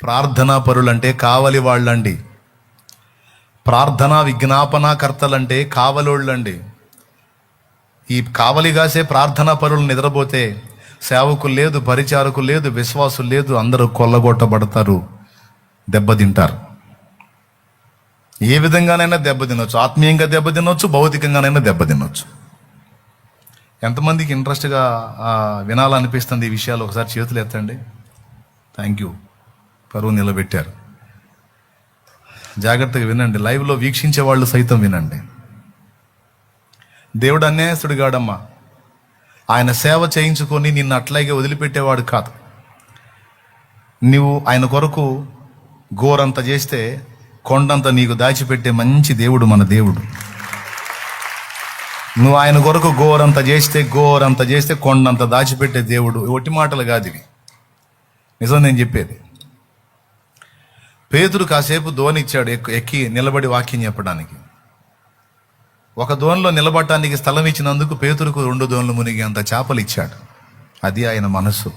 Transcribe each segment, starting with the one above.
ప్రార్థనా పరులంటే కావలి వాళ్ళండి. ప్రార్థనా విజ్ఞాపనాకర్తలంటే కావలోళ్ళండి. ఈ కావలి కాసే ప్రార్థనా పరులు నిద్రపోతే సేవకులు లేదు, పరిచారకులు లేదు, విశ్వాసులు లేదు, అందరూ కొల్లగొట్టబడతారు, దెబ్బతింటారు. ఏ విధంగానైనా దెబ్బతినొచ్చు, ఆత్మీయంగా దెబ్బతినొచ్చు, భౌతికంగానైనా దెబ్బతినొచ్చు. ఎంతమందికి ఇంట్రెస్ట్గా వినాలనిపిస్తుంది ఈ విషయాలు? ఒకసారి చేతులు ఎత్తండి. థ్యాంక్ యూ, పరువు నిలబెట్టారు. జాగ్రత్తగా వినండి, లైవ్లో వీక్షించే వాళ్ళు సైతం వినండి. దేవుడు అన్యాయస్తుడు కాడమ్మా. ఆయన సేవ చేయించుకొని నిన్ను అట్లాగే వదిలిపెట్టేవాడు కాదు. నువ్వు ఆయన కొరకు గోరంత చేస్తే కొండంత నీకు దాచిపెట్టే మంచి దేవుడు మన దేవుడు. నువ్వు ఆయన కొరకు గోరంత చేస్తే కొండంత దాచిపెట్టే దేవుడు. ఒట్టి మాటలు కాదు ఇవి, నిజం నేను చెప్పేది. పేతురు కాసేపు దోణి ఇచ్చాడు ఎక్కి నిలబడి వాక్యం చెప్పడానికి. ఒక దోణిలో నిలబడటానికి స్థలం ఇచ్చినందుకు పేతురుకు 2 దోణులు మునిగి అంత చేపలు ఇచ్చాడు. అది ఆయన మనసు.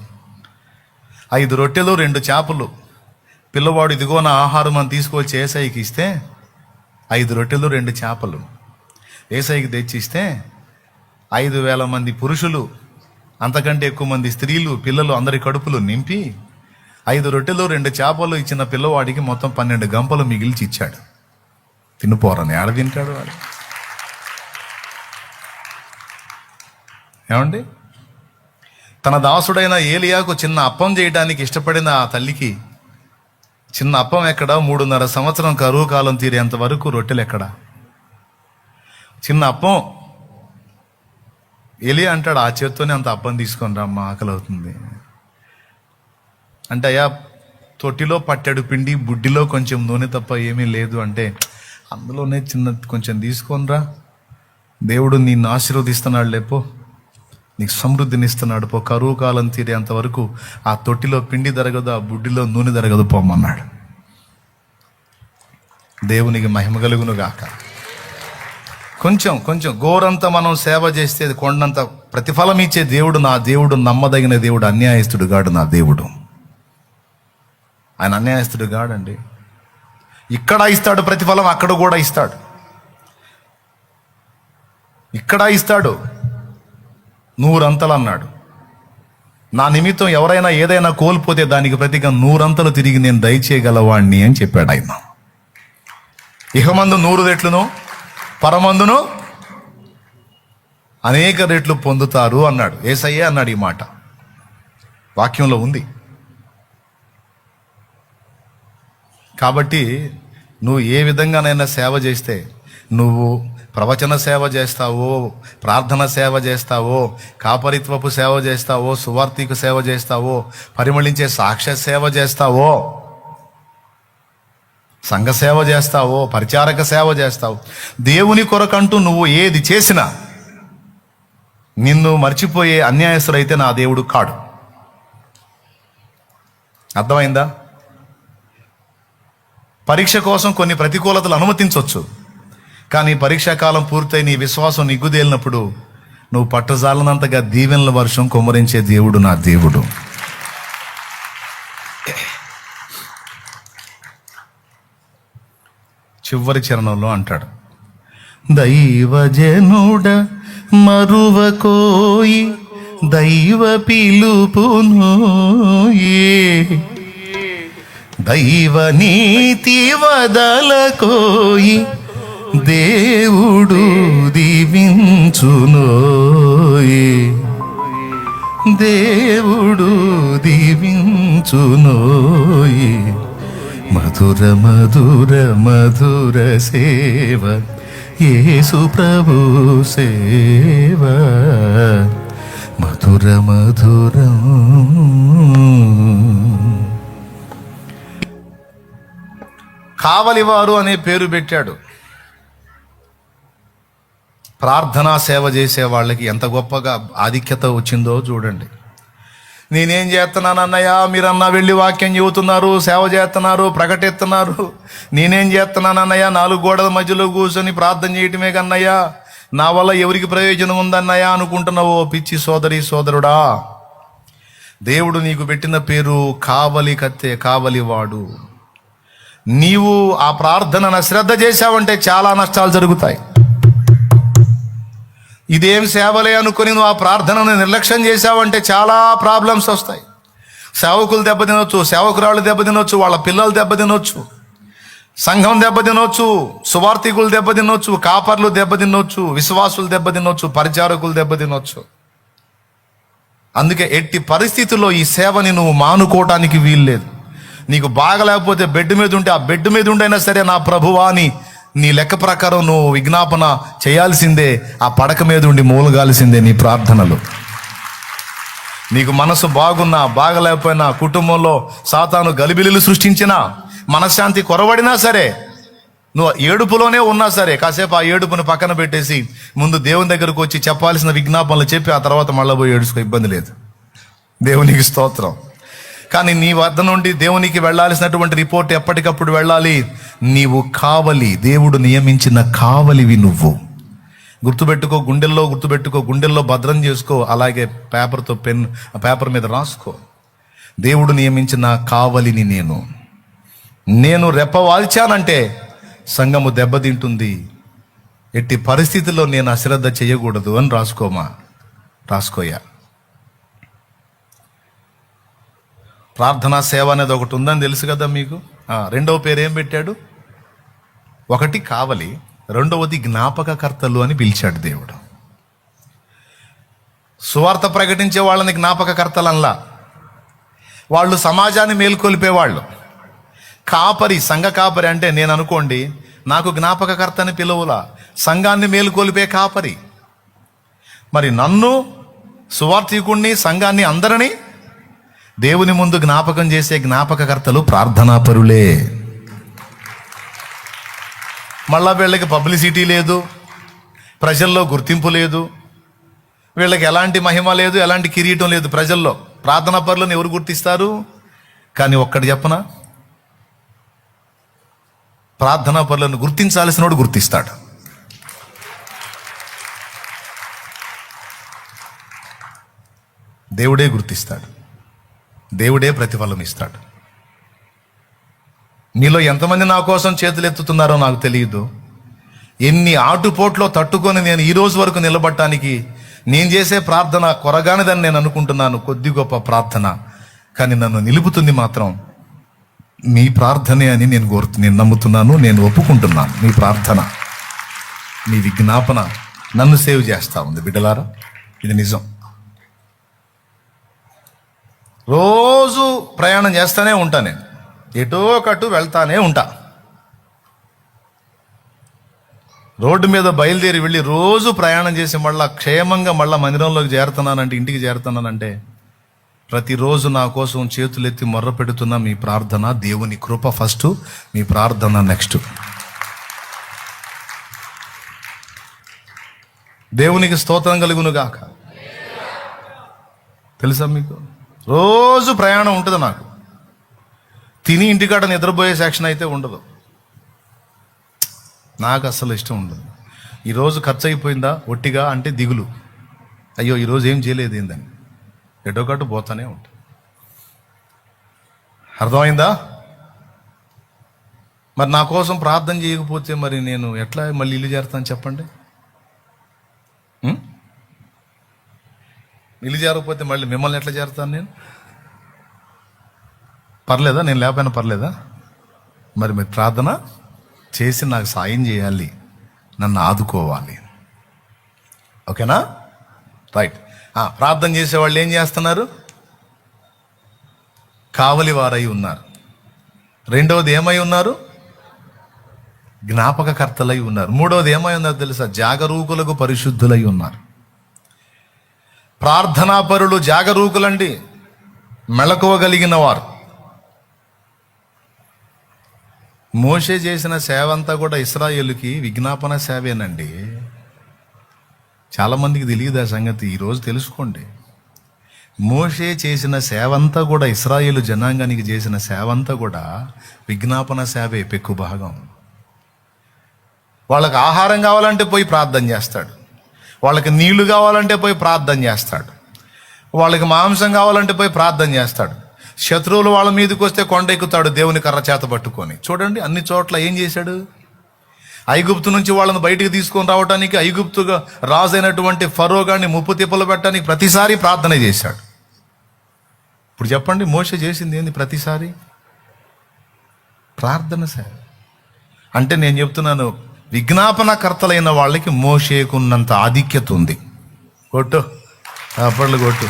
5 రొట్టెలు 2 చేపలు పిల్లవాడు ఇదిగో నా ఆహారం అని తీసుకొచ్చి ఏసైకి ఇస్తే, 5 రొట్టెలు 2 చేపలు ఏసైకి తెచ్చిస్తే 5,000 మంది పురుషులు, అంతకంటే ఎక్కువ మంది స్త్రీలు, పిల్లలు అందరి కడుపులు నింపి 5 రొట్టెలు 2 చేపలు ఇచ్చిన పిల్లవాడికి మొత్తం 12 గంపలు మిగిల్చి ఇచ్చాడు. తినుపోరని ఆడ తింటాడు వాడు. ఏమండి, తన దాసుడైన ఏలియాకు చిన్న అప్పం చేయడానికి ఇష్టపడిన ఆ తల్లికి చిన్న అప్పం ఎక్కడ? 3.5 సంవత్సరం కరువు కాలం తీరేంత వరకు రొట్టెలు ఎక్కడ? చిన్న అప్పం. ఏలియా అంటాడు, ఆ చేత్తోనే అంత అప్పం తీసుకొని రమ్మా, ఆకలి అవుతుంది అంటే. అయ్యా, తొట్టిలో పట్టెడు పిండి, బుడ్డిలో కొంచెం నూనె తప్ప ఏమీ లేదు అంటే, అందులోనే చిన్న కొంచెం తీసుకొనిరా, దేవుడు నిన్ను ఆశీర్వదిస్తున్నాడు, లేపో నీకు సమృద్ధిని ఇస్తున్నాడు, పో, కరువు కాలం తీరేంత వరకు ఆ తొట్టిలో పిండి దరగదు, ఆ బుడ్డిలో నూనె దరగదు, పోమన్నాడు. దేవునికి మహిమ కలుగును గాక. కొంచెం గోరంతా మనం సేవ చేస్తే కొండంత ప్రతిఫలం ఇచ్చే దేవుడు నా దేవుడు, నమ్మదగిన దేవుడు, అన్యాయస్తుడు గాడు నా దేవుడు. ఆయన అన్యాయస్తుడు గాడండి. ఇక్కడ ఇస్తాడు ప్రతిఫలం, అక్కడ కూడా ఇస్తాడు. ఇక్కడ ఇస్తాడు 100 అంతలు అన్నాడు. నా నిమిత్తం ఎవరైనా ఏదైనా కోల్పోతే దానికి ప్రతిగా 100 అంతలు తిరిగి నేను దయచేయగలవాణ్ణి అని చెప్పాడు ఆయన. ఇహమందు 100 రెట్లును, పరమందును అనేక రెట్లు పొందుతారు అన్నాడు. యేసయ్యే అన్నాడు ఈ మాట, వాక్యంలో ఉంది. కాబట్టి నువ్వు ఏ విధంగానైనా సేవ చేస్తే, నువ్వు ప్రవచన సేవ చేస్తావో, ప్రార్థన సేవ చేస్తావో, కాపరిత్వపు సేవ చేస్తావో, సువార్తికు సేవ చేస్తావో, పరిమళించే సాక్ష్య సేవ చేస్తావో, సంఘ సేవ చేస్తావో, పరిచారక సేవ చేస్తావో, దేవుని కొరకంటూ నువ్వు ఏది చేసినా నిన్ను మర్చిపోయే అన్యాయస్తుడైతే నా దేవుడు కాడు. అర్థమైందా? పరీక్ష కోసం కొన్ని ప్రతికూలతలు అనుమతించవచ్చు, కానీ పరీక్షాకాలం పూర్తయి నీ విశ్వాసం నిగ్గుదేలినప్పుడు నువ్వు పట్టుజాలనంతగా దీవెనల వర్షం కుమ్మరించే దేవుడు నా దేవుడు. చివరి చరణంలో అంటాడు, దైవజనుడ మరువకోయి దైవ పిలుపునోయే, దైవ నీతి వదలకోయి దేవుడు దీవించునోయే, దేవుడు దీవించునోయే. మధుర మధుర మధుర సేవ యేసు ప్రభు సేవ, మధుర మధురం. కావలివారు అనే పేరు పెట్టాడు. ప్రార్థనా సేవ చేసే వాళ్ళకి ఎంత గొప్పగా ఆధిక్యత వచ్చిందో చూడండి. నేనేం చేస్తున్నాను అన్నయ్య, మీరన్నా వెళ్ళి వాక్యం చెబుతున్నారు, సేవ చేస్తున్నారు, ప్రకటిస్తున్నారు. నేనేం చేస్తున్నాను అన్నయ్య, 4 గోడల మధ్యలో కూర్చొని ప్రార్థన చేయటమే కన్నయ్య, నా వల్ల ఎవరికి ప్రయోజనం ఉందన్నయ్య అనుకుంటున్నావో పిచ్చి సోదరి సోదరుడా. దేవుడు నీకు పెట్టిన పేరు కావలి కత్తే, కావలివాడు. నీవు ఆ ప్రార్థనను శ్రద్ధ చేశావంటే చాలా నష్టాలు జరుగుతాయి. ఇదేం సేవలే అనుకుని నువ్వు ఆ ప్రార్థనను నిర్లక్ష్యం చేశావంటే చాలా ప్రాబ్లమ్స్ వస్తాయి. సేవకులు దెబ్బతినొచ్చు, సేవకురాళ్ళు దెబ్బతినొచ్చు, వాళ్ళ పిల్లలు దెబ్బతినొచ్చు, సంఘం దెబ్బతినొచ్చు, సువార్థికులు దెబ్బతినొచ్చు, కాపర్లు దెబ్బతినొచ్చు, విశ్వాసులు దెబ్బతినొచ్చు, పరిచారకులు దెబ్బతినొచ్చు. అందుకే ఎట్టి పరిస్థితుల్లో ఈ సేవని నువ్వు మానుకోవటానికి వీల్లేదు. నీకు బాగలేకపోతే బెడ్ మీద ఉంటే ఆ బెడ్ మీద ఉండైనా సరే నా ప్రభువా అని నీ లెక్క ప్రకారం నువ్వు విజ్ఞాపన చేయాల్సిందే. ఆ పడక మీద ఉండి మూలగాల్సిందే నీ ప్రార్థనలు. నీకు మనసు బాగున్నా బాగలేకపోయినా, కుటుంబంలో సాతాను గలిబిలిలు సృష్టించినా, మనశ్శాంతి కొరవడినా సరే, నువ్వు ఏడుపులోనే ఉన్నా సరే, కాసేపు ఆ ఏడుపును పక్కన పెట్టేసి ముందు దేవుని దగ్గరకు వచ్చి చెప్పాల్సిన విజ్ఞాపనలు చెప్పి ఆ తర్వాత మళ్ళీ పోయి ఏడుచుకో, ఇబ్బంది లేదు. దేవునికి స్తోత్రం. కానీ నీ వద్ద నుండి దేవునికి వెళ్ళాల్సినటువంటి రిపోర్ట్ ఎప్పటికప్పుడు వెళ్ళాలి. నీవు కావలి, దేవుడు నియమించిన కావలివి నువ్వు. గుర్తుపెట్టుకో, గుండెల్లో భద్రం చేసుకో. అలాగే పేపర్తో పేపర్ మీద రాసుకో. దేవుడు నియమించిన కావలిని నేను రెప్పవాల్చానంటే సంఘము దెబ్బతింటుంది. ఎట్టి పరిస్థితుల్లో నేను అశ్రద్ధ చేయకూడదు అని రాసుకోయా. ప్రార్థనా సేవ అనేది ఒకటి ఉందని తెలుసు కదా మీకు. రెండవ పేరు ఏం పెట్టాడు? ఒకటి కావలి, రెండవది జ్ఞాపకకర్తలు అని పిలిచాడు దేవుడు. సువార్త ప్రకటించే వాళ్ళని జ్ఞాపకకర్తలల్లా, వాళ్ళు సమాజాన్ని మేల్కొల్పేవాళ్ళు. కాపరి, సంఘ కాపరి అంటే నేను అనుకోండి, నాకు జ్ఞాపకకర్త అని పిలువలా, సంఘాన్ని మేల్కొల్పే కాపరి. మరి నన్ను, సువార్థికుణ్ణి, సంఘాన్ని, అందరినీ దేవుని ముందు జ్ఞాపకం చేసే జ్ఞాపకకర్తలు ప్రార్థనాపరులే. మళ్ళా వీళ్ళకి పబ్లిసిటీ లేదు, ప్రజల్లో గుర్తింపు లేదు, వీళ్ళకి ఎలాంటి మహిమ లేదు, ఎలాంటి కిరీటం లేదు ప్రజల్లో. ప్రార్థనాపరులను ఎవరు గుర్తిస్తారు? కానీ ఒక్కటి చెప్పనా, ప్రార్థనాపరులను గుర్తించాల్సిన వాడు గుర్తిస్తాడు. దేవుడే గుర్తిస్తాడు, దేవుడే ప్రతిఫలం ఇస్తాడు. మీలో ఎంతమంది నా కోసం చేతులు ఎత్తుతున్నారో నాకు తెలియదు. ఎన్ని ఆటుపోట్లో తట్టుకొని నేను ఈ రోజు వరకు నిలబడటానికి నేను చేసే ప్రార్థన కొరగానిదని నేను అనుకుంటున్నాను, కొద్ది గొప్ప ప్రార్థన. కానీ నన్ను నిలుపుతుంది మాత్రం మీ ప్రార్థనే అని నేను నమ్ముతున్నాను, నేను ఒప్పుకుంటున్నాను. మీ ప్రార్థన, మీ విజ్ఞాపన నన్ను సేవ్ చేస్తా ఉంది. బిడ్డలారా, ఇది నిజం. రోజు ప్రయాణం చేస్తూనే ఉంటా, నేను ఎటో ఒకటు వెళ్తానే ఉంటా. రోడ్డు మీద బయలుదేరి వెళ్ళి రోజు ప్రయాణం చేసి మళ్ళా క్షేమంగా మళ్ళా మందిరంలోకి చేరుతున్నానంటే, ఇంటికి చేరుతున్నానంటే, ప్రతిరోజు నా కోసం చేతులెత్తి మొర్ర పెడుతున్న మీ ప్రార్థన, దేవుని కృప ఫస్ట్, మీ ప్రార్థన నెక్స్ట్. దేవునికి స్తోత్రం కలుగునుగాక. తెలుసా మీకు, రోజు ప్రయాణం ఉంటుంది నాకు. తిని ఇంటికాడ నిద్రపోయే సెక్షన్ అయితే ఉండదు. నాకు అస్సలు ఇష్టం ఉండదు. ఈరోజు ఖర్చు అయిపోయిందా ఒట్టిగా అంటే దిగులు, అయ్యో ఈరోజు ఏం చేయలేదు ఏందని ఎటోకట్టు పోతానే ఉంటుంది. అర్థమైందా? మరి నా కోసం ప్రార్థన చేయకపోతే మరి నేను ఎట్లా మళ్ళీ ఇల్లు చేరుతాను చెప్పండి? ఇల్లు చేరకపోతే మళ్ళీ మిమ్మల్ని ఎట్లా చేరుతాను నేను? పర్లేదా? నేను లేకపోయినా పర్లేదా? మరి మీరు ప్రార్థన చేసి నాకు సాయం చేయాలి, నన్ను ఆదుకోవాలి. ఓకేనా? రైట్. ప్రార్థన చేసేవాళ్ళు ఏం చేస్తున్నారు? కావలి వారై ఉన్నారు. రెండవది ఏమై ఉన్నారు? జ్ఞాపకకర్తలై ఉన్నారు. మూడవది ఏమై ఉన్నారు తెలుసా? జాగరూకులకు పరిశుద్ధులై ఉన్నారు. ప్రార్థనాపరులు జాగరూకులండి, మెళకువగలిగిన వారు. మోషే చేసిన సేవ అంతా కూడా ఇశ్రాయేలుకి విజ్ఞాపన సేవేనండి. చాలామందికి తెలియదు ఆ సంగతి, ఈరోజు తెలుసుకోండి. మోషే చేసిన సేవ అంతా కూడా, ఇశ్రాయేలు జనాంగానికి చేసిన సేవ అంతా కూడా విజ్ఞాపన సేవే పెక్కు భాగం. వాళ్ళకి ఆహారం కావాలంటే పోయి ప్రార్థన చేస్తాడు, వాళ్ళకి నీళ్లు కావాలంటే పోయి ప్రార్థన చేస్తాడు, వాళ్ళకి మాంసం కావాలంటే పోయి ప్రార్థన చేస్తాడు. శత్రువులు వాళ్ళ మీదకి వస్తే కొండ ఎక్కుతాడు దేవుని కర్ర చేత పట్టుకొని. చూడండి అన్ని చోట్ల ఏం చేశాడు. ఐగుప్తు నుంచి వాళ్ళని బయటికి తీసుకొని రావడానికి, ఐగుప్తుగా రాజైనటువంటి ఫరో గారిని ముప్పు తిప్పలు పెట్టడానికి ప్రతిసారి ప్రార్థన చేశాడు. ఇప్పుడు చెప్పండి, మోషే చేసింది ఏంది? ప్రతిసారి ప్రార్థన. సార్ అంటే నేను చెప్తున్నాను, విజ్ఞాపనకర్తలైన వాళ్ళకి మోషేకున్నంత ఆధిక్యత ఉంది. కొట్టు అప్పట్లు కొట్టు.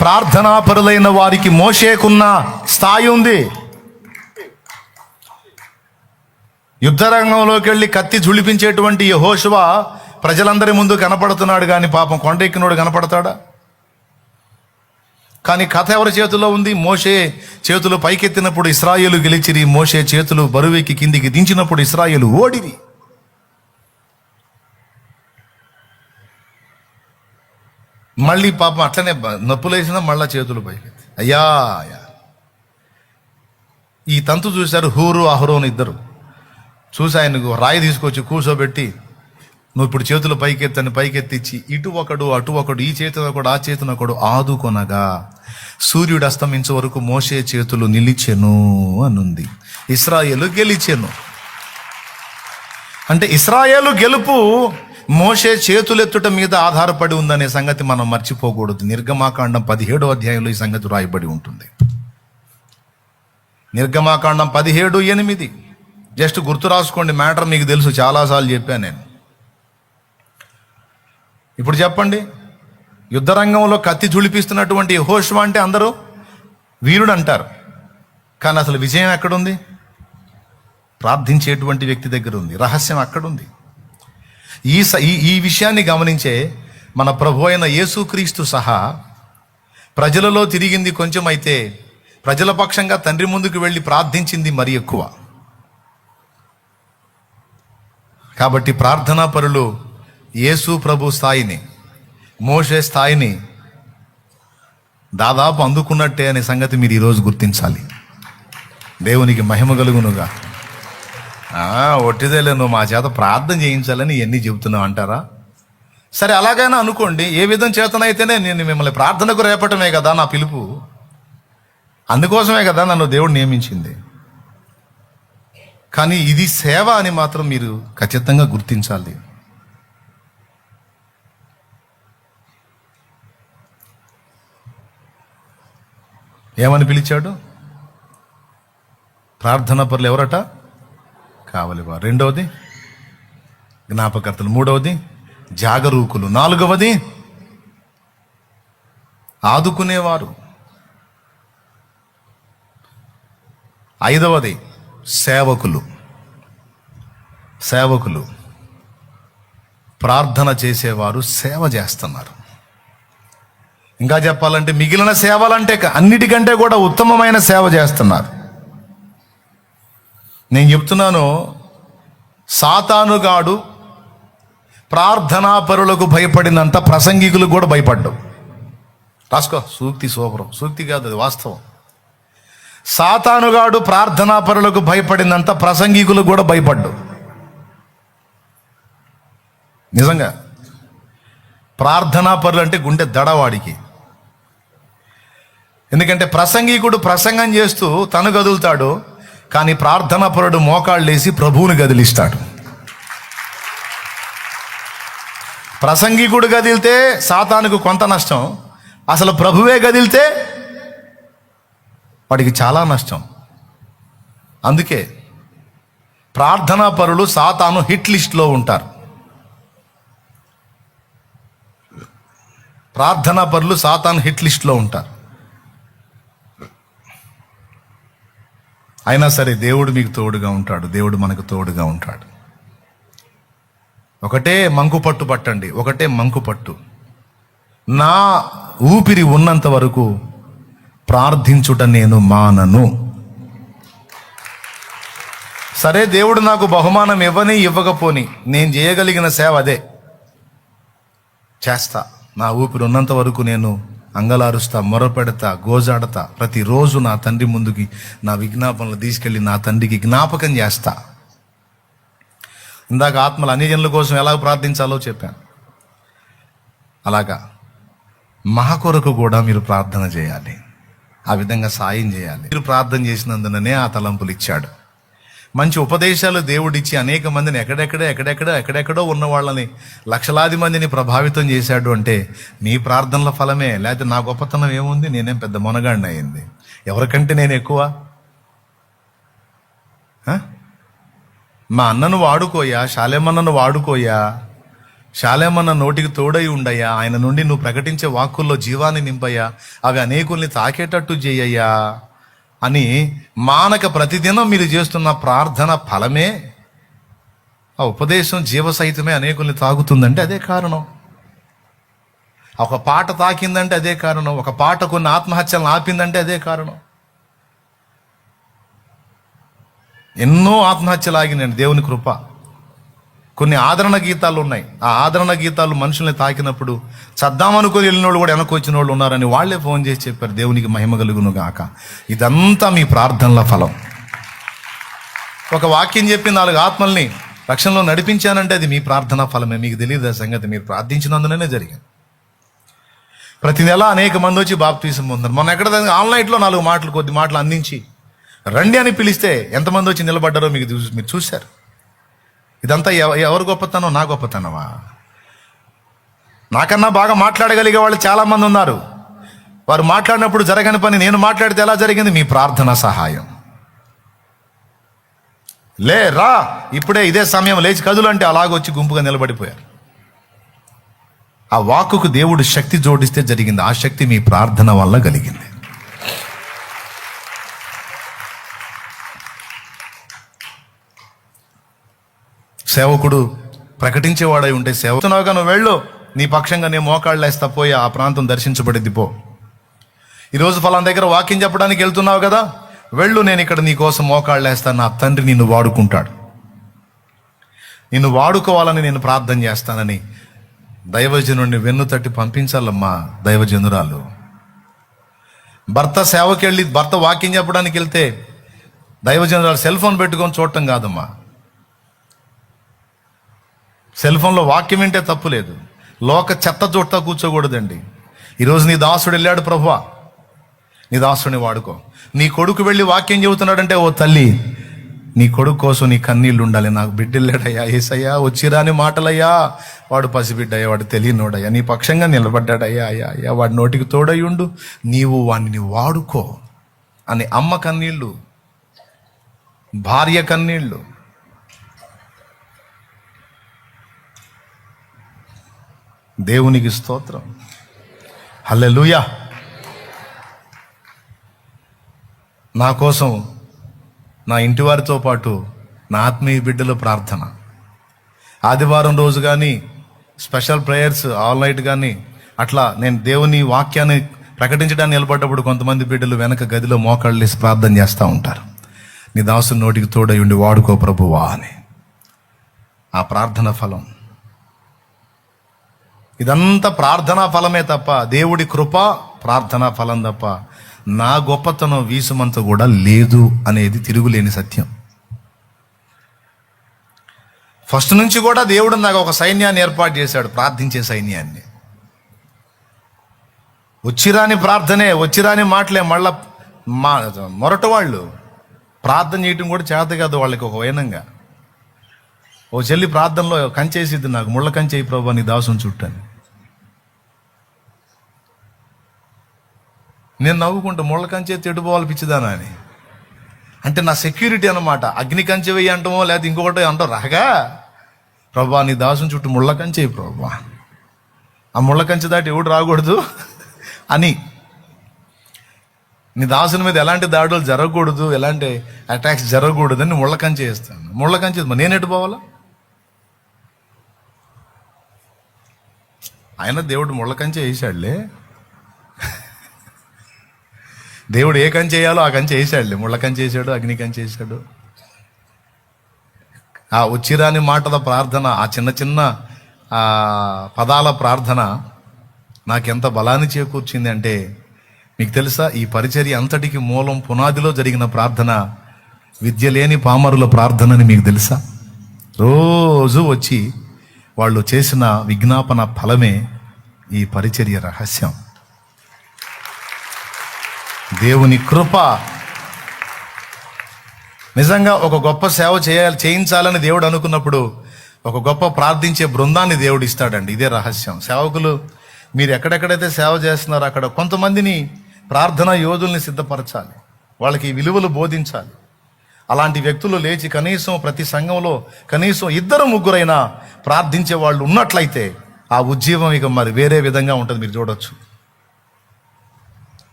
ప్రార్థనాపరులైన వారికి మోషేకున్న స్థాయి ఉంది. యుద్ధరంగంలోకి వెళ్ళి కత్తి జుళిపించేటువంటి యెహోషువ ప్రజలందరి ముందు కనపడుతున్నాడు, కానీ పాపం కొండెక్కినోడు కనపడతాడా? కానీ కథ ఎవరి చేతిలో ఉంది? మోషే చేతులు పైకెత్తినప్పుడు ఇశ్రాయేలు గెలిచిరి, మోషే చేతులు బరువెక్కి కిందికి దించినప్పుడు ఇశ్రాయేలు ఓడిరి. మళ్ళీ పాపం అట్లనే నొప్పులేసినా మళ్ళా చేతులు పైకెత్తి అయ్యా. ఈ తంతు చూశారు హూరు అహరోను ఇద్దరు. చూసి ఆయనకు రాయి తీసుకొచ్చి కూర్చోబెట్టి, నువ్వు ఇప్పుడు చేతులు పైకెత్తని పైకెత్తిచ్చి, ఇటు ఒకడు అటు ఒకడు, ఈ చేతిన ఒకడు ఆ చేతిన ఒకడు ఆదుకొనగా సూర్యుడు అస్తమించే వరకు మోషే చేతులు నిలిచెను అనుంది. ఇశ్రాయేలు గెలిచెను. అంటే ఇశ్రాయేలు గెలుపు మోషే చేతులెత్తుట మీద ఆధారపడి ఉందనే సంగతి మనం మర్చిపోకూడదు. నిర్గమాకాండం 17వ అధ్యాయంలో ఈ సంగతి రాయబడి ఉంటుంది. నిర్గమాకాండం 17:8. జస్ట్ గుర్తు రాసుకోండి, మ్యాటర్ మీకు తెలుసు, చాలాసార్లు చెప్పాను నేను. ఇప్పుడు చెప్పండి, యుద్ధరంగంలో కత్తి జుళిపిస్తున్నటువంటి యెహోషువ అంటే అందరూ వీరుడు అంటారు, కానీ అసలు విజయం ఎక్కడుంది? ప్రార్థించేటువంటి వ్యక్తి దగ్గర ఉంది. రహస్యం అక్కడుంది. ఈ విషయాన్ని గమనించే మన ప్రభు అయిన యేసుక్రీస్తు సహా ప్రజలలో తిరిగింది కొంచెం అయితే, ప్రజల పక్షంగా తండ్రి ముందుకు వెళ్ళి ప్రార్థించింది మరి ఎక్కువ. కాబట్టి ప్రార్థనా పరులు యేసు ప్రభు స్థాయిని, మోషే స్థాయిని దాదాపు అందుకున్నట్టే అనే సంగతి మీరు ఈరోజు గుర్తించాలి. దేవునికి మహిమ కలుగునుగా. ఒట్టిదేలే, నువ్వు మా చేత ప్రార్థన చేయించాలని ఇవన్నీ చెబుతున్నావు అంటారా? సరే, అలాగైనా అనుకోండి. ఏ విధం చేతనైతేనే నేను మిమ్మల్ని ప్రార్థనకు రేపటమే కదా నా పిలుపు. అందుకోసమే కదా నన్ను దేవుడు నియమించింది. కానీ ఇది సేవ అని మాత్రం మీరు ఖచ్చితంగా గుర్తించాలి. ఏమని పిలిచాడు? ప్రార్థనా పరులు ఎవరట? కావలివారు. రెండవది జ్ఞాపకర్తలు. మూడవది జాగరూకులు. నాలుగవది ఆదుకునేవారు. ఐదవది సేవకులు. సేవకులు ప్రార్థన చేసేవారు సేవ చేస్తున్నారు. ఇంకా చెప్పాలంటే మిగిలిన సేవలంటే అన్నిటికంటే కూడా ఉత్తమమైన సేవ చేస్తున్నారు. నేను చెప్తున్నాను, సాతానుగాడు ప్రార్థనా పరులకు భయపడినంత ప్రసంగికులు కూడా భయపడ్డావు. రాసుకో, సూక్తి సూపరం. సూక్తి కాదు, అది వాస్తవం. సాతానుగాడు ప్రార్థనా పరులకు భయపడినంత ప్రసంగికులు కూడా భయపడ్డావు. నిజంగా ప్రార్థనా పరులు అంటే గుండె దడవాడికి. ఎందుకంటే ప్రసంగికుడు ప్రసంగం చేస్తూ తను కదులుతాడు, కానీ ప్రార్థనా పరుడు మోకాళ్ళు వేసి ప్రభువుని కదిలిస్తాడు. ప్రసంగికుడు కదిలితే సాతానుకు కొంత నష్టం, అసలు ప్రభువే కదిలితే వాడికి చాలా నష్టం. అందుకే ప్రార్థనా పరులు సాతాను హిట్ లిస్ట్లో ఉంటారు. ప్రార్థనా పరులు సాతాను హిట్ లిస్ట్లో ఉంటారు. అయినా సరే దేవుడు మీకు తోడుగా ఉంటాడు. దేవుడు మనకు తోడుగా ఉంటాడు. ఒకటే మంకు పట్టు పట్టండి, ఒకటే మంకు పట్టు. నా ఊపిరి ఉన్నంత వరకు ప్రార్థించుట నేను మానను. సరే, దేవుడు నాకు బహుమానం ఇవ్వకపోని నేను చేయగలిగిన సేవ అదే చేస్తా. నా ఊపిరి ఉన్నంత వరకు నేను అంగలారుస్తా, మొరపెడతా, గోజాడతా. ప్రతిరోజు నా తండ్రి ముందుకి నా విజ్ఞాపనలు తీసుకెళ్ళి నా తండ్రికి జ్ఞాపకం చేస్తా. ఇందాక ఆత్మలు అన్ని జనుల కోసం ఎలా ప్రార్థించాలో చెప్పాను. అలాగా మా కొరకు కూడా మీరు ప్రార్థన చేయాలి, ఆ విధంగా సాయం చేయాలి. మీరు ప్రార్థన చేసినందుననే ఆ తలంపులు ఇచ్చాడు. మంచి ఉపదేశాలు దేవుడిచ్చి అనేక మందిని ఎక్కడెక్కడో ఉన్న వాళ్ళని, లక్షలాది మందిని ప్రభావితం చేశాడు అంటే నీ ప్రార్థనల ఫలమే. లేకపోతే నా గొప్పతనం ఏముంది, నేనేం పెద్ద మొనగాడిని అయింది, ఎవరికంటే నేను ఎక్కువ? మా అన్నను వాడుకోయా, శాలేమన్నను వాడుకోయా, శాలేమన్న నోటికి తోడై ఉండయ్యా, ఆయన నుండి నువ్వు ప్రకటించే వాక్కుల్లో జీవాన్ని నింపయ్యా, అవి అనేకుల్ని తాకేటట్టు చేయయ్యా అని మానక ప్రతిదినం మీరు చేస్తున్న ప్రార్థన ఫలమే. ఆ ఉపదేశం జీవసహితమే అనేకుల్ని తాగుతుందంటే అదే కారణం. ఒక పాట తాకిందంటే అదే కారణం. ఒక పాట కొన్ని ఆత్మహత్యలను ఆపిందంటే అదే కారణం. ఎన్నో ఆత్మహత్యలు ఆగినాయండి, దేవుని కృప. కొన్ని ఆదరణ గీతాలు ఉన్నాయి. ఆ ఆదరణ గీతాలు మనుషుల్ని తాకినప్పుడు చద్దామనుకొని వెళ్ళిన వాళ్ళు కూడా వెనక్కి వచ్చిన వాళ్ళు ఉన్నారని వాళ్ళే ఫోన్ చేసి చెప్పారు, దేవునికి మహిమ కలుగును గాక. ఇదంతా మీ ప్రార్థనల ఫలం. ఒక వాక్యం చెప్పి 4 ఆత్మల్ని రక్షణలో నడిపించానంటే అది మీ ప్రార్థనా ఫలమే. మీకు తెలియదు ఆ సంగతి, మీరు ప్రార్థించినందునే జరిగింది. ప్రతి నెల అనేక మంది వచ్చి బాప్తీసం పొందారు. మొన్న ఎక్కడ ఆన్లైన్లో 4 మాటలు, కొద్ది మాటలు అందించి రండి అని పిలిస్తే ఎంతమంది వచ్చి నిలబడ్డారో మీరు చూశారు. ఇదంతా ఎవరు గొప్పతనం? నా గొప్పతనమా? నాకన్నా బాగా మాట్లాడగలిగే వాళ్ళు చాలా మంది ఉన్నారు. వారు మాట్లాడినప్పుడు జరగని పని నేను మాట్లాడితే ఎలా జరిగింది? మీ ప్రార్థన సహాయం. రా ఇప్పుడే ఇదే సమయం లేచి కదులు అంటే అలాగొచ్చి గుంపుగా నిలబడిపోయారు. ఆ వాక్కుకు దేవుడు శక్తి జోడిస్తే జరిగింది. ఆ శక్తి మీ ప్రార్థన వల్ల కలిగింది. సేవకుడు ప్రకటించేవాడై ఉంటే, సేవకునాగా నువ్వు వెళ్ళు, నీ పక్షంగా నేను మోకాళ్ళు వేస్తా, పోయి ఆ ప్రాంతం దర్శించబడిద్ది పో. ఈరోజు ఫలానా దగ్గర వాక్యం చెప్పడానికి వెళ్తున్నావు కదా, వెళ్ళు, నేను ఇక్కడ నీ కోసం మోకాళ్ళు వేస్తాను. నా తండ్రి నిన్ను వాడుకుంటాడు. నిన్ను వాడుకోవాలని నేను ప్రార్థన చేస్తానని దైవజనుడిని వెన్ను తట్టి పంపించాలమ్మా దైవజనురాలు. భర్త సేవకి వెళ్ళి భర్త వాక్యం చెప్పడానికి వెళ్తే దైవజనురాలు సెల్ ఫోన్ పెట్టుకొని చూడటం కాదమ్మా. సెల్ ఫోన్లో వాక్యం వింటే తప్పు లేదు, లోక చెత్త చూడతా కూర్చోకూడదండి. ఈరోజు నీ దాసుడు వెళ్ళాడు, ప్రభువా నీ దాసుడిని వాడుకో. నీ కొడుకు వెళ్ళి వాక్యం చెబుతున్నాడంటే, ఓ తల్లి నీ కొడుకు కోసం నీ కన్నీళ్ళు ఉండాలి. నాకు బిడ్డ వెళ్ళాడయ్యా, ఏసయ్యా వచ్చిరాని మాటలయ్యా, వాడు పసిబిడ్డయ్యా, వాడు తెలియనోడయ్యా, నీ పక్షంగా నిలబడ్డాడయ్యా, అయ్యా వాడి నోటికి తోడయ్యుండు, నీవు వాడిని వాడుకో అని అమ్మ కన్నీళ్ళు, భార్య కన్నీళ్ళు. దేవునికి స్తోత్రం, హల్లెలూయా. నా కోసం, నా ఇంటి వారితో పాటు నా ఆత్మీయ బిడ్డల ప్రార్థన, ఆదివారం రోజు కానీ స్పెషల్ ప్రేయర్స్ ఆల్ నైట్ కానీ అట్లా నేను దేవుని వాక్యాన్ని ప్రకటించడానికి నిలబడ్డప్పుడు కొంతమంది బిడ్డలు వెనక గదిలో మోకాళ్ళు వేసి ప్రార్థన చేస్తూ ఉంటారు. నీ దాసు నోటికి తోడై ఉండి వాడుకో ప్రభువా అని. ఆ ప్రార్థన ఫలం, ఇదంతా ప్రార్థనా ఫలమే తప్ప, దేవుడి కృప ప్రార్థనా ఫలం తప్ప నా గొప్పతనం వీసుమంత కూడా లేదు అనేది తిరుగులేని సత్యం. ఫస్ట్ నుంచి కూడా దేవుడు నాకు ఒక సైన్యాన్ని ఏర్పాటు చేశాడు, ప్రార్థించే సైన్యాన్ని. వచ్చిరాని ప్రార్థనే, వచ్చిరాని మాటలే. మళ్ళా మొరట వాళ్ళు ప్రార్థన చేయటం కూడా చేత కాదు వాళ్ళకి. ఒక వైనంగా ఓ చెల్లి ప్రార్థనలో కంచేసిద్ది, నాకు ముళ్ళ కంచేయి ప్రభు నీ దాసుని చుట్టని. నేను నవ్వుకుంటా, ముళ్ళ కంచే తెడుపోవాలి పిచ్చిదానా అని. అంటే నా సెక్యూరిటీ అన్నమాట. అగ్ని కంచె వెయ్యి అంటామో లేకపోతే ఇంకొకటి అంటాం, రాగా ప్రభా నీ దాసుని చుట్టూ ముళ్ళ కంచె ప్రభా, ఆ ముళ్ళ కంచె దాటి ఎవడు రాకూడదు అని. నీ దాసుని మీద ఎలాంటి దాడులు జరగకూడదు, ఎలాంటి అటాక్స్ జరగకూడదు అని ముళ్ళ కంచె వేస్తాను. ముళ్ళ కంచె నేను ఎటు పోవాలా? ఆయన దేవుడు ముళ్ళ కంచె వేసాడులే. దేవుడు ఏ కంచె వేయాలో ఆ కంచె వేసాడులే. ముళ్ళ కంచె వేసాడు, అగ్ని కంచె వేసాడు. ఆ వచ్చిరాని మాటల ప్రార్థన, ఆ చిన్న చిన్న పదాల ప్రార్థన నాకెంత బలాన్ని చేకూర్చింది అంటే, మీకు తెలుసా, ఈ పరిచర్య అంతటికి మూలం పునాదిలో జరిగిన ప్రార్థన విద్య లేని పామరుల ప్రార్థనని మీకు తెలుసా? రోజు వచ్చి వాళ్ళు చేసిన విజ్ఞాపన ఫలమే ఈ పరిచర్య రహస్యం. దేవుని కృప. నిజంగా ఒక గొప్ప సేవ చేయించాలని దేవుడు అనుకున్నప్పుడు ఒక గొప్ప ప్రార్థించే బృందాన్ని దేవుడు ఇస్తాడండి. ఇదే రహస్యం. సేవకులు మీరు ఎక్కడెక్కడైతే సేవ చేస్తున్నారో అక్కడ కొంతమందిని ప్రార్థనా యోధుల్ని సిద్ధపరచాలి, వాళ్ళకి ఈ విలువలు బోధించాలి. అలాంటి వ్యక్తులు లేచి కనీసం ప్రతి సంఘంలో కనీసం 2-3 ప్రార్థించే వాళ్ళు ఉన్నట్లయితే ఆ ఉజ్జీవం ఇక మరి వేరే విధంగా ఉంటుంది. మీరు చూడొచ్చు.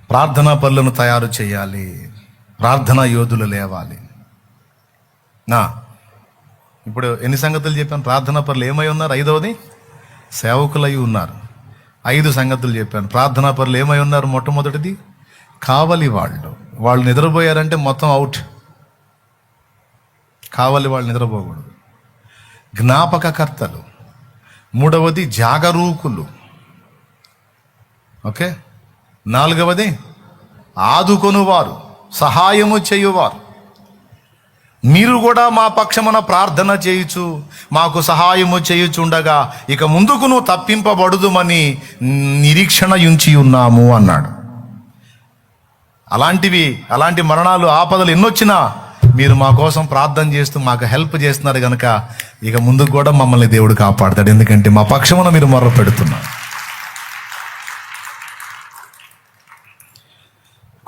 ప్రార్థనా పనులను తయారు చేయాలి, ప్రార్థనా యోధులు లేవాలి. ఇప్పుడు ఎన్ని సంగతులు చెప్పాను? ప్రార్థనా పనులు ఏమై ఉన్నారు? 5వది సేవకులై ఉన్నారు. 5 సంగతులు చెప్పాను. ప్రార్థనా పనులు ఏమై ఉన్నారు? మొట్టమొదటిది కావలి వాళ్ళు నిద్రపోయారంటే మొత్తం అవుట్. కావలి వాళ్ళు నిద్రపోకూడదు. జ్ఞాపకకర్తలు. 3వది జాగరూకులు. ఓకే. 4వది ఆదుకొనువారు, సహాయము చేయువారు. మీరు కూడా మా పక్షమున ప్రార్థన చేయుచు మాకు సహాయము చేయుచుండగా ఇక ముందుకు నువ్వు తప్పింపబడుదుమని నిరీక్షణ ఉంచి ఉన్నాము అన్నాడు. అలాంటి మరణాలు, ఆపదలు ఎన్నొచ్చినా మీరు మా కోసం ప్రార్థన చేస్తూ మాకు హెల్ప్ చేస్తున్నారు కనుక ఇక ముందుకు కూడా మమ్మల్ని దేవుడు కాపాడతాడు. ఎందుకంటే మా పక్షమున మీరు మొర్ర పెడుతున్నారు.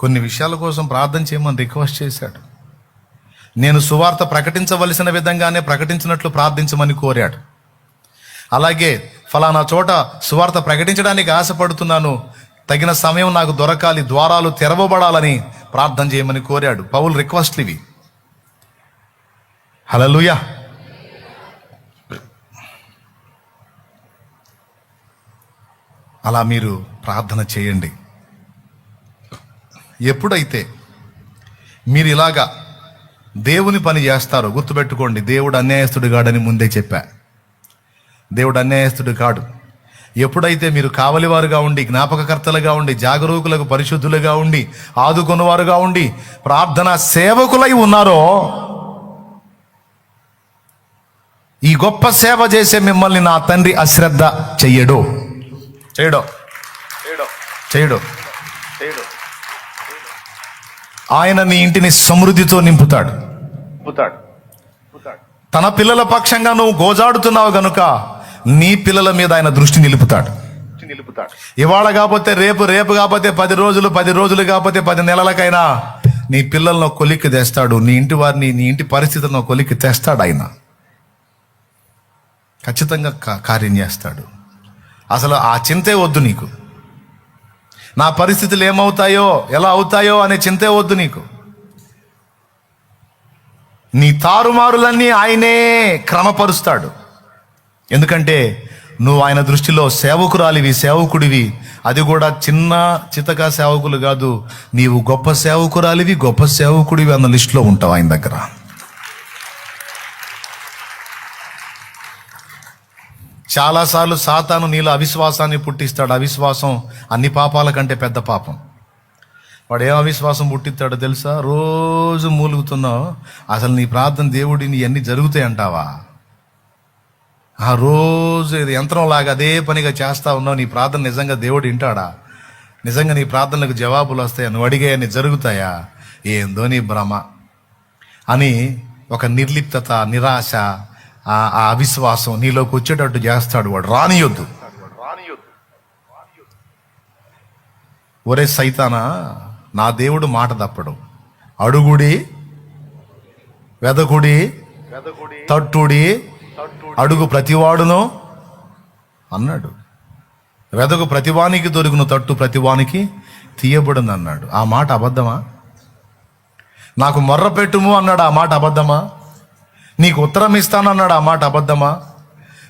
కొన్ని విషయాల కోసం ప్రార్థన చేయమని రిక్వెస్ట్ చేశాడు. నేను సువార్త ప్రకటించవలసిన విధంగానే ప్రకటించినట్లు ప్రార్థించమని కోరాడు. అలాగే ఫలానా చోట సువార్త ప్రకటించడానికి ఆశపడుతున్నాను, తగిన సమయం నాకు దొరకాలి, ద్వారాలు తెరవబడాలని ప్రార్థన చేయమని కోరాడు. పౌలు రిక్వెస్ట్లు ఇవి. హల్లెలూయా. అలా మీరు ప్రార్థన చేయండి. ఎప్పుడైతే మీరు ఇలాగా దేవుని పని చేస్తారో గుర్తుపెట్టుకోండి, దేవుడు అన్యాయస్తుడు కాడని ముందే చెప్పా. దేవుడు అన్యాయస్తుడు కాడు. ఎప్పుడైతే మీరు కావలివారుగా ఉండి, జ్ఞాపకకర్తలుగా ఉండి, జాగరూకులకు పరిశుద్ధులుగా ఉండి, ఆదుకొనువారుగా ఉండి, ప్రార్థన సేవకులై ఉన్నారో ఈ గొప్ప సేవ చేసే మిమ్మల్ని నా తండ్రి అశ్రద్ధ చెయ్యడు. ఆయన నీ ఇంటిని సమృద్ధితో నింపుతాడు. తన పిల్లల పక్షంగా నువ్వు గోజాడుతున్నావు గనుక నీ పిల్లల మీద ఆయన దృష్టి నిలుపుతాడు. ఇవాళ కాకపోతే రేపు, రేపు కాకపోతే 10 రోజులు, 10 రోజులు కాకపోతే 10 నెలలకైనా నీ పిల్లలను కొలిక్కి తెస్తాడు. నీ ఇంటి వారిని, నీ ఇంటి పరిస్థితులను కొలిక్కి తెస్తాడు. ఆయన ఖచ్చితంగా కార్యం చేస్తాడు. అసలు ఆ చింతే వద్దు నీకు. నా పరిస్థితులు ఏమవుతాయో, ఎలా అవుతాయో అనే చింతే వద్దు నీకు. నీ తారుమారులన్నీ ఆయనే క్రమపరుస్తాడు. ఎందుకంటే నువ్వు ఆయన దృష్టిలో సేవకురాలివి, సేవకుడివి. అది కూడా చిన్న చితక సేవకులు కాదు, నీవు గొప్ప సేవకురాలివి, గొప్ప సేవకుడివి అన్న లిస్టులో ఉంటావు ఆయన దగ్గర. చాలాసార్లు సాతాను నీలో అవిశ్వాసాన్ని పుట్టిస్తాడు. అవిశ్వాసం అన్ని పాపాల కంటే పెద్ద పాపం. వాడు ఏం అవిశ్వాసం పుట్టిస్తాడో తెలుసా? రోజు మూలుగుతున్నావు, అసలు నీ ప్రార్థన దేవుడిని ఇవన్నీ జరుగుతాయి అంటావా? ఆ రోజు ఇది యంత్రంలాగా అదే పనిగా చేస్తా ఉన్నావు. నీ ప్రార్థన నిజంగా దేవుడు వింటాడా? నిజంగా నీ ప్రార్థనలకు జవాబులు వస్తాయా? నువ్వు అడిగాయని జరుగుతాయా? ఏందో నీ భ్రమ అని ఒక నిర్లిప్తత, నిరాశ, ఆ అవిశ్వాసం నీలోకి వచ్చేటట్టు చేస్తాడు వాడు. రానియొద్దు. ఒరే సైతానా, నా దేవుడు మాట తప్పడు. అడుగుడి, వెదకుడి, తట్టుడి, అడుగు ప్రతివాడును అన్నాడు. వెదకు ప్రతివానికి దొరుకును, తట్టు ప్రతివానికి తీయబడును అన్నాడు. ఆ మాట అబద్ధమా? నాకు మొర్ర పెట్టుము అన్నాడు. ఆ మాట అబద్ధమా? నీకు ఉత్తరం ఇస్తానన్నాడు. ఆ మాట అబద్ధమా?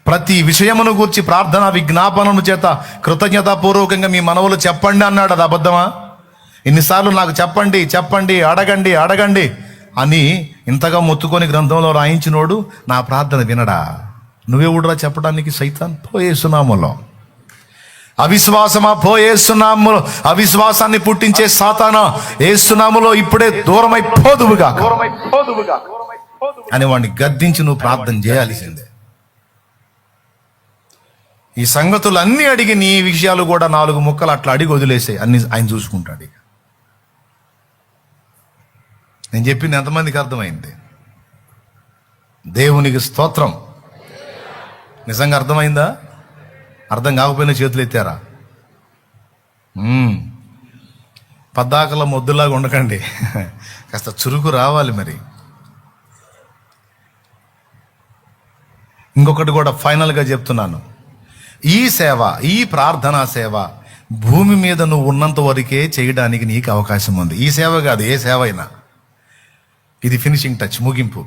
ప్రతి విషయమును గూర్చి ప్రార్థన విజ్ఞాపనము చేత కృతజ్ఞతాపూర్వకంగా మీ మనవులు చెప్పండి అన్నాడు. అది అబద్ధమా? ఇన్నిసార్లు నాకు చెప్పండి, చెప్పండి, అడగండి, అడగండి అని ఇంతగా మొత్తుకొని గ్రంథంలో రాయించినోడు నా ప్రార్థన వినడా? నువ్వే ఊడరా చెప్పడానికి? సైతాన్ పోయేసునాములో అవిశ్వాసమా, పోయేసునాములో అవిశ్వాసాన్ని పుట్టించే సాతానా, ఏసునాములో ఇప్పుడే దూరమైపోదువుగా అని వాడిని గద్దించి నువ్వు ప్రార్థన చేయాల్సిందే. ఈ సంగతులు అన్నీ అడిగి నీ విషయాలు కూడా 4 ముక్కలు అట్లా అడిగి వదిలేసే, అన్ని ఆయన చూసుకుంటాడు. నేను చెప్పింది ఎంతమందికి అర్థమైంది? దేవునికి స్తోత్రం. నిజంగా అర్థమైందా? అర్థం కాకపోయినా చేతులు ఎత్తారా? పద్దాకల మొద్దులాగా ఉండకండి, కాస్త చురుకు రావాలి. మరి ఇంకొకటి కూడా ఫైనల్గా చెప్తున్నాను, ఈ సేవ, ఈ ప్రార్థనా సేవ భూమి మీద నువ్వు ఉన్నంత వరకే చేయడానికి నీకు అవకాశం ఉంది. ఈ సేవ కాదు, ఏ సేవ అయినా. ఇది ఫినిషింగ్ టచ్, ముగింపు.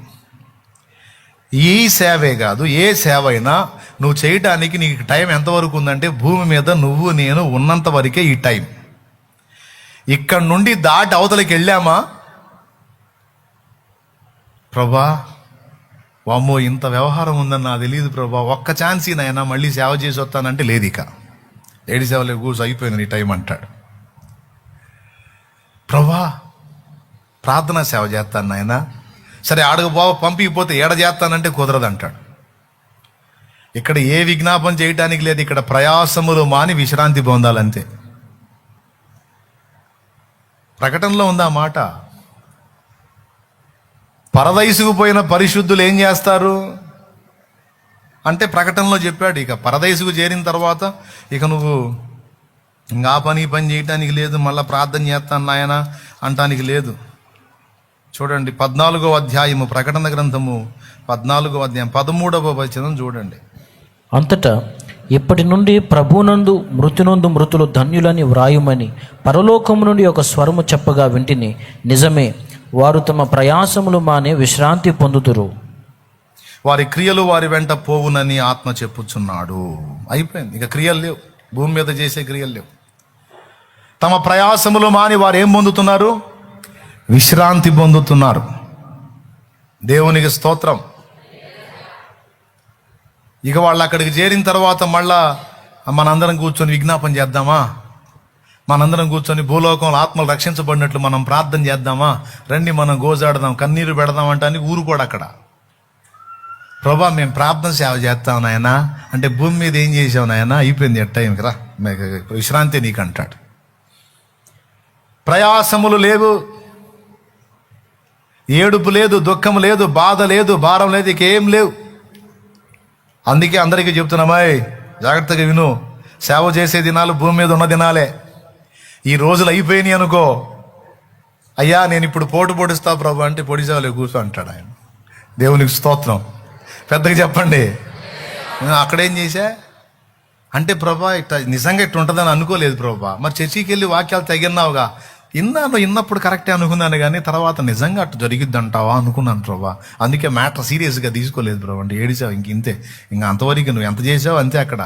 ఈ సేవే కాదు, ఏ సేవ అయినా నువ్వు చేయడానికి నీకు టైం ఎంతవరకు ఉందంటే భూమి మీద నువ్వు నేను ఉన్నంత వరకే ఈ టైం. ఇక్కడ నుండి దాటి అవతలకి వెళ్ళామా, ప్రభా వామ్మో ఇంత వ్యవహారం ఉందని నాకు తెలియదు ప్రభా, ఒక్క ఛాన్స్ నాయనా మళ్ళీ సేవ చేసి వస్తానంటే లేదు. ఇక 7 సేవలు కూర్చో అయిపోయింది నీ టైం అంటాడు. ప్రభా ప్రార్థనా సేవ చేస్తాను నాయన, సరే ఆడకు బావ పంపిపోతే ఏడ చేస్తానంటే కుదరదు అంటాడు. ఇక్కడ ఏ విజ్ఞాపన చేయటానికి లేదు, ఇక్కడ ప్రయాసములు మాని విశ్రాంతి పొందాలంతే. ప్రకటనలో ఉంది ఆ మాట. పరదైసుకు పోయిన పరిశుద్ధులు ఏం చేస్తారు అంటే ప్రకటనలో చెప్పాడు. ఇక పరదైసుకు చేరిన తర్వాత ఇక నువ్వు ఇంకా పని చేయటానికి లేదు, మళ్ళీ ప్రార్థన చేస్తాను నాయన అంటానికి లేదు. చూడండి 14వ అధ్యాయము, ప్రకటన గ్రంథము 14వ అధ్యాయం 13వ వచనం చూడండి. అంతటా ఇప్పటి నుండి ప్రభునందు మృతునందు మృతులు ధన్యులని వ్రాయుమని పరలోకము నుండి ఒక స్వరము చెప్పగా వింటిని. నిజమే, వారు తమ ప్రయాసములు మానే విశ్రాంతి పొందుతురు. వారి క్రియలు వారి వెంట పోవునని ఆత్మ చెప్పుచున్నాడు. అయిపోయింది, ఇక క్రియలు లేవు, భూమి మీద చేసే క్రియలు లేవు. తమ ప్రయాసములు మాని వారు ఏం పొందుతున్నారు? విశ్రాంతి పొందుతున్నారు. దేవునికి స్తోత్రం. ఇక వాళ్ళు అక్కడికి చేరిన తర్వాత మళ్ళా మనందరం కూర్చొని విజ్ఞాపన చేద్దామా, మనందరం కూర్చొని భూలోకంలో ఆత్మలు రక్షించబడినట్లు మనం ప్రార్థన చేద్దామా, రండి మనం గోజాడదాం, కన్నీరు పెడదాం అంటే ఊరు కూడా అక్కడ. ప్రభా మేము ప్రార్థన సేవ చేస్తాం నాయనా అంటే భూమి మీద ఏం చేసావు నాయనా, అయిపోయింది టైంకి రా, విశ్రాంతి నీకు అంటాడు. ప్రయాసములు లేవు, ఏడుపు లేదు, దుఃఖం లేదు, బాధ లేదు, భారం లేదు, ఇక ఏం లేవు. అందుకే అందరికీ చెప్తున్నామాయ్ జాగ్రత్తగా విను, సేవ చేసే దినాలు భూమి మీద ఉన్న దినాలే. ఈ రోజులు అయిపోయినాయి అనుకో, అయ్యా నేను ఇప్పుడు పోటు పొడిస్తా ప్రభు అంటే పొడిసేవాళ్ళు కూర్చో అంటాడు ఆయన. దేవునికి స్తోత్రం. పెద్దగా చెప్పండి. అక్కడేం చేశా అంటే ప్రభా ఇట్లా నిజంగా ఇట్లా ఉంటుందని అనుకోలేదు ప్రభా. మరి చర్చికి వెళ్ళి వాక్యాలు తగిన్నావుగా, ఇన్నప్పుడు కరెక్టే అనుకున్నాను కానీ తర్వాత నిజంగా అట్లా జరిగిద్ది అంటావా అనుకున్నాను ప్రభా. అందుకే మ్యాటర్ సీరియస్గా తీసుకోలేదు ప్రభా అంటే ఏడిసావు, ఇంతే, ఇంకా అంతవరకు నువ్వు ఎంత చేసావు అంతే, అక్కడ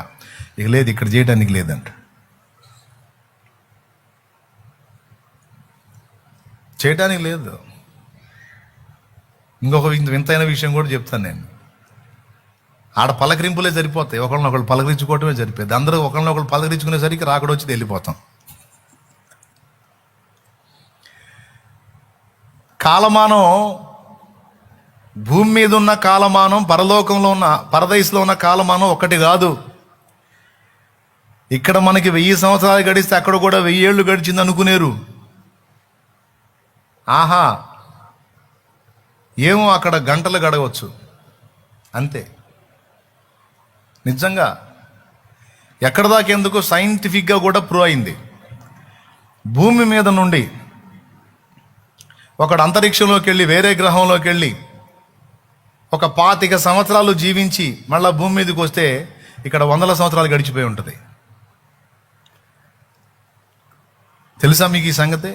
ఇక లేదు, ఇక్కడ చేయడానికి లేదంట. చేయటానికి లేదు. ఇంకొక వింతైన విషయం కూడా చెప్తాను నేను. ఆడ పలకరింపులే సరిపోతాయి, ఒకళ్ళనొకళ్ళు పలకరించుకోవటమే సరిపోద్ది. అందరూ ఒకళ్ళనొకళ్ళు పలకరించుకునేసరికి రాకడొచ్చి వెళ్ళిపోతాం. కాలమానం భూమి మీద ఉన్న కాలమానం, పరలోకంలో ఉన్న పరదైస్లో ఉన్న కాలమానం ఒకటి కాదు. ఇక్కడ మనకి 1000 సంవత్సరాలు గడిస్తే అక్కడ కూడా 1000 ఏళ్ళు గడిచింది అనుకునేరు. ఆహా, ఏమో అక్కడ గంటలు గడవచ్చు అంతే. నిజంగా ఎక్కడ దాకేందుకు సైంటిఫిక్గా కూడా ప్రూవ్ అయింది. భూమి మీద నుండి ఒకడు అంతరిక్షంలోకి వెళ్ళి వేరే గ్రహంలోకి వెళ్ళి ఒక 25 సంవత్సరాలు జీవించి మళ్ళీ భూమి మీదకి వస్తే ఇక్కడ 100 సంవత్సరాలు గడిచిపోయి ఉంటుంది. తెలుసా మీకు ఈ సంగతి?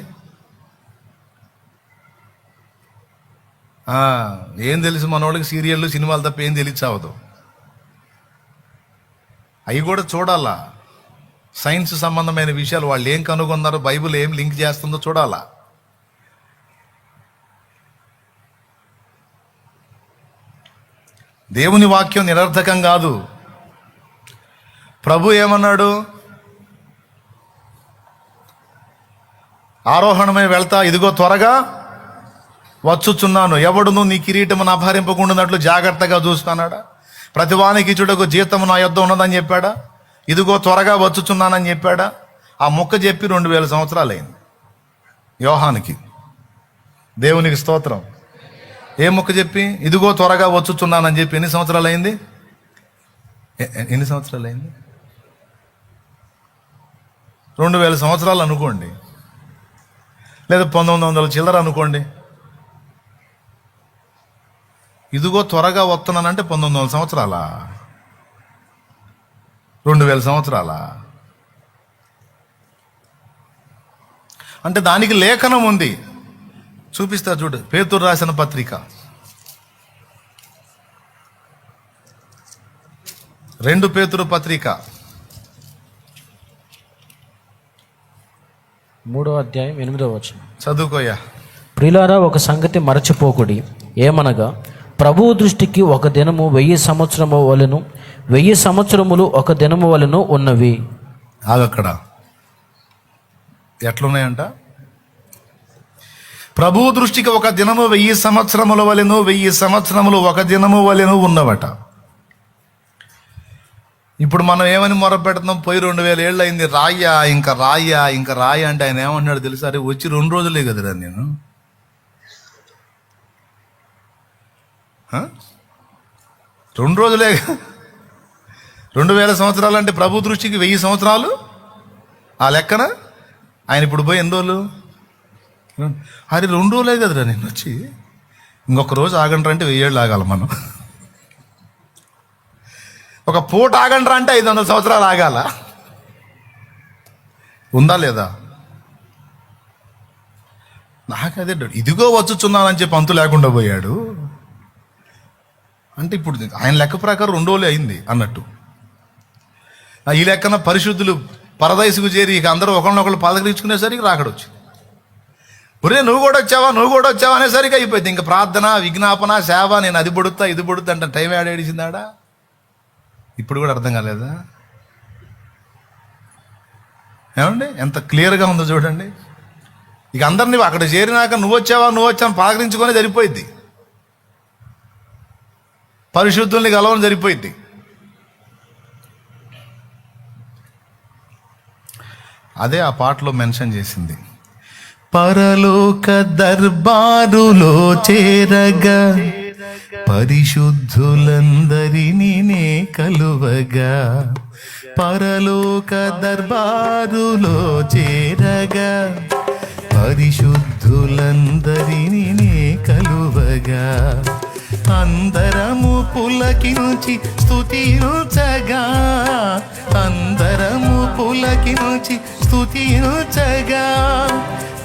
ఏం తెలుసు మనోళ్ళకి, సీరియళ్ళు సినిమాలు తప్ప ఏం తెలియచావదు. అవి కూడా చూడాలా, సైన్స్ సంబంధమైన విషయాలు వాళ్ళు ఏం కనుగొన్నారో, బైబిల్ ఏం లింక్ చేస్తుందో చూడాలా. దేవుని వాక్యం నిరర్థకం కాదు. ప్రభు ఏమన్నాడు? ఆరోహణమై వెళ్తా, ఇదిగో త్వరగా వచ్చుచున్నాను, ఎవడును నీ కిరీటమును అపహరింపకుండానట్లు జాగ్రత్తగా చూసుకున్నాడా? ప్రతివానికి ఇచ్చుటకు జీతము నా యొద్ద ఉన్నదని చెప్పాడా? ఇదిగో త్వరగా వచ్చుచున్నానని చెప్పాడా? ఆ ముక్క చెప్పి 2000 సంవత్సరాలు అయింది యోహానికి. దేవునికి స్తోత్రం. ఏ మొక్క చెప్పి? ఇదిగో త్వరగా వచ్చుచున్నానని చెప్పి ఎన్ని సంవత్సరాలు అయింది? ఎన్ని సంవత్సరాలు అయింది? 2000 సంవత్సరాలు అనుకోండి, లేదా 1900 చిల్లర అనుకోండి. ఇదిగో త్వరగా వస్తున్నానంటే 1900 సంవత్సరాలా? 2000 సంవత్సరాలా? అంటే దానికి లేఖనం ఉంది, చూపిస్తా చూడు. పేతురు రాసిన పత్రిక 2 పేతురు పత్రిక 3వ అధ్యాయం 8వ వచనం. చదువుకోయా. ప్రియులారా, ఒక సంగతి మరచిపోకుడి, ఏమనగా ప్రభువు దృష్టికి ఒక దినము 1000 సంవత్సరము వలెను, 1000 సంవత్సరములు ఒక దినము వలెను ఉన్నవి. అదక్కడ ఎట్లున్నాయంట? ప్రభువు దృష్టికి ఒక దినము 1000 సంవత్సరముల వలెను, 1000 సంవత్సరములు ఒక దినము వలెను ఉన్నవట. ఇప్పుడు మనం ఏమని మొరపెడుతున్నాం? పోయి 2000 ఏళ్ళు అయింది, రాయ్యా ఇంకా రాయ్యా ఇంకా రాయ్యా అంటే ఆయన ఏమన్నాడు తెలుసా? అరే వచ్చి 2 రోజులే కదరా నేను. 2 రోజులే. 2000 సంవత్సరాలు అంటే ప్రభు దృష్టికి 1000 సంవత్సరాలు. ఆ లెక్కన ఆయన ఇప్పుడు పోయి ఎన్ని రోజులు? అరే 2 రోజులే కదరా నేను వచ్చి. ఇంకొక రోజు ఆగండ్రా అంటే 1000 ఏళ్ళు ఆగాల మనం. ఒక పూట ఆగండ్రా అంటే 500 సంవత్సరాలు ఆగాల. ఉందా లేదా? నాకదే ఇదిగో వచ్చుచున్నానని చెప్పి అంతు లేకుండా పోయాడు. అంటే ఇప్పుడు ఆయన లెక్క ప్రకారం 2 రోజులే అయింది అన్నట్టు. ఈ లెక్కన పరిశుద్ధులు పరదైసుకు చేరి ఇక అందరూ ఒకరినొకరు పలకరించుకునేసరికి రాకడొచ్చు. ఒరే నువ్వు కూడా వచ్చావా అనేసరికి అయిపోయింది. ఇంకా ప్రార్థన, విజ్ఞాపన, సేవ, నేను అది పొడుతా ఇది పొడుతా అంటే టైం ఏడేడిచిందాడా? ఇప్పుడు కూడా అర్థం కాలేదా? ఏమండి ఎంత క్లియర్గా ఉందో చూడండి. ఇక అందరినీ అక్కడ చేరినాక నువ్వు వచ్చావా పలకరించుకొని సరిపోయింది. పరిశుద్ధుల్ని కలవని సరిపోయింది. అదే ఆ పాటలో మెన్షన్ చేసింది. పరలోక దర్బారులో చేరగా పరిశుద్ధులందరినీ నే కలువగా, పరలోక దర్బారులో చేరగా పరిశుద్ధులందరినీ నే కలువగా, అందరము పులకించి స్తుతించగా, అందరము పులకించి స్తుతించగా,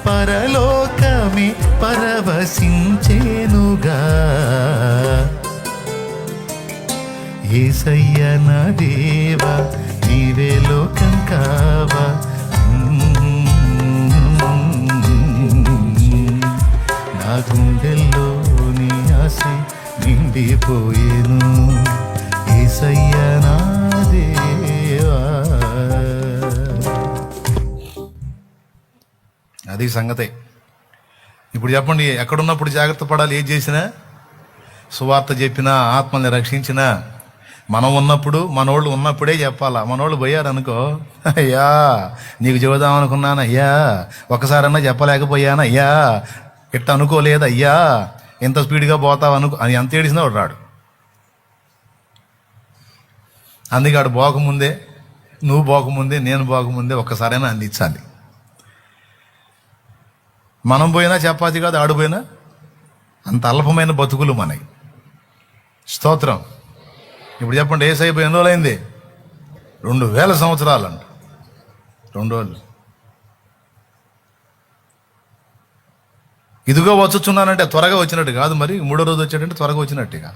పరలోకమే పరవశించేనుగా. యేసయ్య నా దేవా నీవే లోకం కావా, నా గుండెల్లో నీ ఆశ నిండిపోయేను. యేసయ్య నా దేవా. అది సంగతే. ఇప్పుడు చెప్పండి, ఎక్కడున్నప్పుడు జాగ్రత్త పడాలి. ఏది చేసినా, సువార్త చెప్పినా, ఆత్మల్ని రక్షించినా, మనం ఉన్నప్పుడు, మనోళ్ళు ఉన్నప్పుడే చెప్పాలా. మనోళ్ళు పోయారనుకో, అయ్యా నీకు చెబుదాం అనుకున్నాను అయ్యా, ఒకసారన్నా చెప్పలేకపోయాను అయ్యా, ఇట్ట అనుకోలేదు అయ్యా, ఎంత స్పీడ్గా పోతావు అని ఎంత ఏడిసినా వాడు రాడు. అందుకే ఆడు పోకముందే, నువ్వు పోకముందే, నేను పోకముందే ఒక్కసారైనా అందించాలి. మనం పోయినా చపాతి కాదు, ఆడిపోయినా అంత అల్పమైన బతుకులు మనకి. స్తోత్రం. ఇప్పుడు చెప్పండి, యేసయ్య ఎన్ని రోజులైంది? 2000 సంవత్సరాలు అంట. 2 రోజులు. ఇదిగో వచ్చుచున్నానంటే త్వరగా వచ్చినట్టు కాదు, మరి 3వ రోజు వచ్చాడంటే త్వరగా వచ్చినట్టుగా.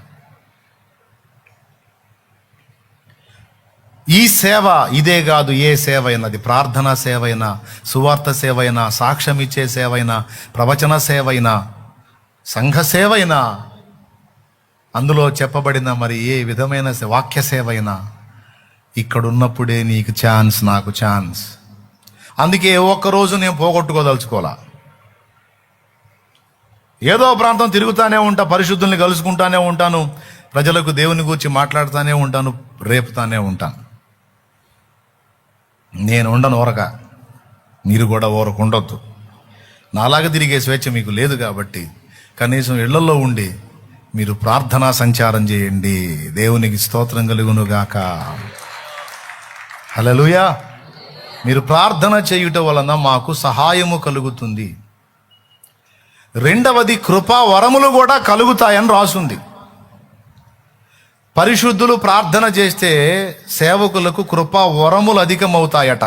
ఈ సేవ ఇదే కాదు, ఏ సేవ అయినా, అది ప్రార్థనా సేవ అయినా, సువార్త సేవ అయినా, సాక్ష్యం ఇచ్చే సేవ అయినా, ప్రవచన సేవ అయినా, సంఘ సేవ అయినా, అందులో చెప్పబడిన మరి ఏ విధమైన వాక్య సేవ అయినా, ఇక్కడున్నప్పుడే నీకు ఛాన్స్, నాకు ఛాన్స్. అందుకే ఒక్కరోజు నేను పోగొట్టుకోదలుచుకోవాలా. ఏదో ప్రాంతం తిరుగుతానే ఉంటా, పరిశుద్ధుల్ని కలుసుకుంటానే ఉంటాను, ప్రజలకు దేవుని గురించి మాట్లాడుతూనే ఉంటాను, రేపుతానే ఉంటాను. నేను ఉండను ఊరక, మీరు కూడా ఊరకు ఉండొద్దు. నాలాగా తిరిగే స్వేచ్ఛ మీకు లేదు కాబట్టి కనీసం ఇళ్లలో ఉండి మీరు ప్రార్థనా సంచారం చేయండి. దేవునికి స్తోత్రం కలుగునుగాక. హల్లెలూయా. మీరు ప్రార్థన చేయుట వలన మాకు సహాయము కలుగుతుంది. రెండవది, కృపా వరములు కూడా కలుగుతాయని రాసుంది. పరిశుద్ధులు ప్రార్థన చేస్తే సేవకులకు కృపా వరములు అధికమవుతాయట.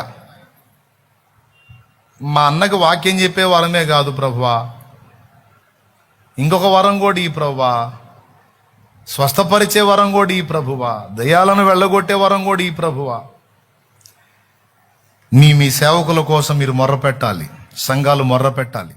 మా అన్నకు వాక్యం చెప్పే వరమే కాదు ప్రభువా, ఇంకొక వరం కూడా ఈ ప్రభువా, స్వస్థపరిచే వరం కూడా ఈ ప్రభువా, దయ్యాలను వెళ్ళగొట్టే వరం కూడా ఈ ప్రభువా. మీ సేవకుల కోసం మీరు మొర్ర పెట్టాలి, సంఘాలు మొర్ర పెట్టాలి.